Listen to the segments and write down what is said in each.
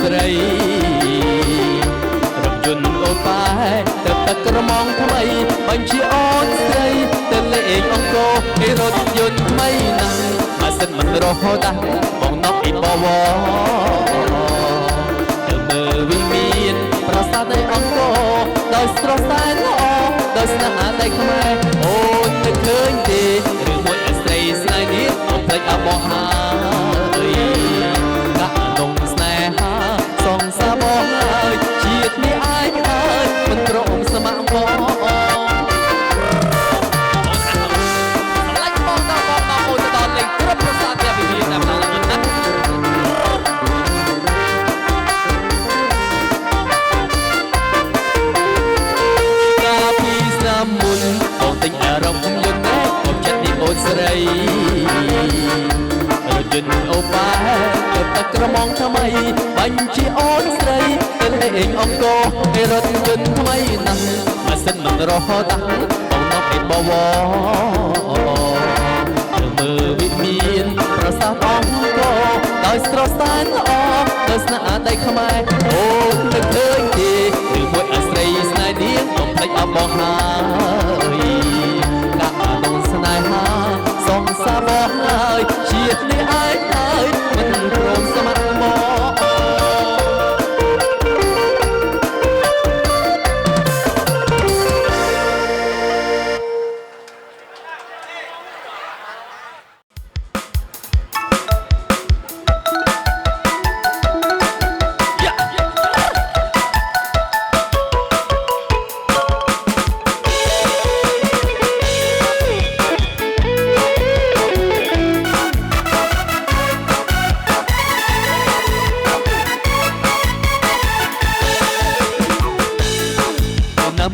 ស្រីរថយន្តអូនប៉ែទៅទឹកក្រមងថ្មីបញ្ជាអូនស្រីទៅលេងអង្គរឯរថយន្តថ្មីណាស់បើសិនមិនរហូតដែរបងណប់អ៊ីបវទៅមើលវិមានប្រាសាទនៃអង្គរដោយស្រស់ស្អាតល្អដោយស្នេហាតែខ្មែរអូនទៅឃើញទេឬមួយអាស្រីស្នេហ៍នេះអូនភ្លេចអបអហើយកាក់នងស្នេហាសងសាបងហើយជាតិនេះអាយហើយមិនព្រមស្ម័គ្រមកស្រីរថយន្តអូប៉ែទៅទឹកក្រមងថ្មីបញ្ជាអូនស្រីទៅលេងអង្គរឯរថយន្តថ្មីណាស់បើសិនមិនរហូតតាំងបងណប់ឯបវទៅមើលវិមានប្រាសាទអង្គរដោយស្រស់ស្អាតល្អដោយស្នេហាតែខ្មែរអូនទៅឃើញទេឬមួយអាស្រីស្នេហ៍នាងកុំភ្លេចអបអរហើយកាក់ដងស្នេហាសងសាបងហើយជាតិនេះអាយហើយមិនព្រមស្ម័គ្រមក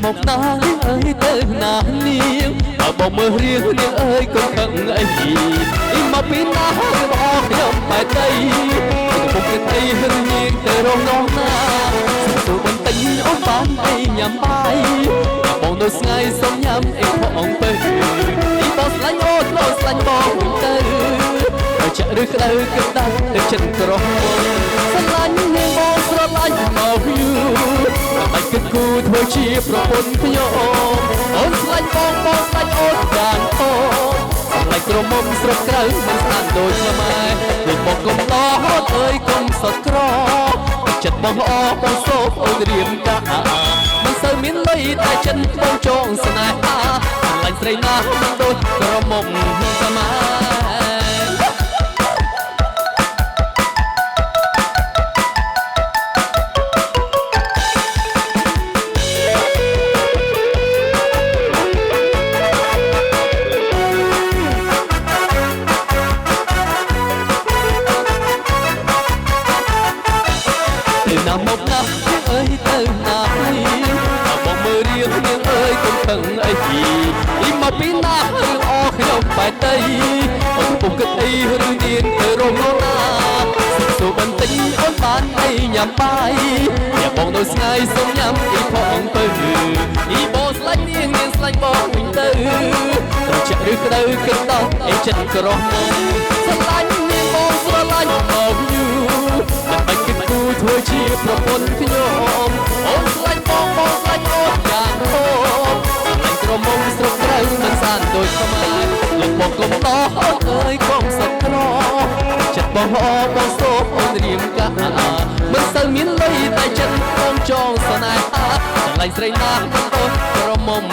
មកណាអើយទៅណានាងបើបងមើលរៀងនាងអើយកុំខឹងអីមកពីណារបស់ខ្ញុំបែរទៅកំពុងគិតអីរឿងនាងទៅរងនងណាសួរបន្តិចអូនបានអីញ៉ាំបាយបងនៅស្ងាយសុំញ៉ាំអីផងទៅបងស្លាញ់អូនបងស្លាញ់បងទៅចាក់ឬក្តៅគិតដល់ទៅចិត្តក្រោះស្លាញ់នាងបងស្រឡាញ់មកយូរបាច់គិតគូធ្វើជាប្រពន្ធខ្ញុំអូនស្លាញ់បងបងស្លាញ់អូនយ៉ាងអូស្លាញ់ក្រមុំស្រុកក្រៅមិនស្អាតដូចខ្មែរដូចបងកុំដោះអើយកុំសត់ក្រចិត្តបងល្អបងសោកអូនរៀមតាមិនសូវមានលុយតែចិនបងចងស្នេហាស្លាញ់ស្រីណាមិនដូចក្រមុំខ្មែរមកណាអើយទៅណាបងមើលរៀងនាងអើយកុំខឹងអីមកពីណារឿងអខ្ញុំបែរទៅអូនពុំគិតអីរឿងនាងទៅរងណាសួរបន្តិចអូនបានអីញ៉ាំបាយយ៉ាបងនៅស្ងាយសុំញ៉ាំអីផងទៅបងស្លាញ់នាងនាងស្លាញ់បងវិញទៅត្រូវចាក់ឬក្តៅគិតដល់អីចិត្តក្រោះស្លាញ់នាងបងស្រឡាញ់បងយូរមិនគិតគូធ្វើជាប្រពន្ធខ្ញុំអូនស្លាញ់បងបងស្លាញ់អូនយ៉ាងហូរស្លាញ់ក្រមុំស្រុកក្រៅមិនសានដូចខ្មែរលោកបងកុំដោះអូនអើយកុំសត់ក្រចិត្តបងអបងសោកអូនរៀមកាមិនសូវមានលុយតែចិត្តបងចងស្នេហាស្លាញ់ស្រីណាស់អូនក្រមុំ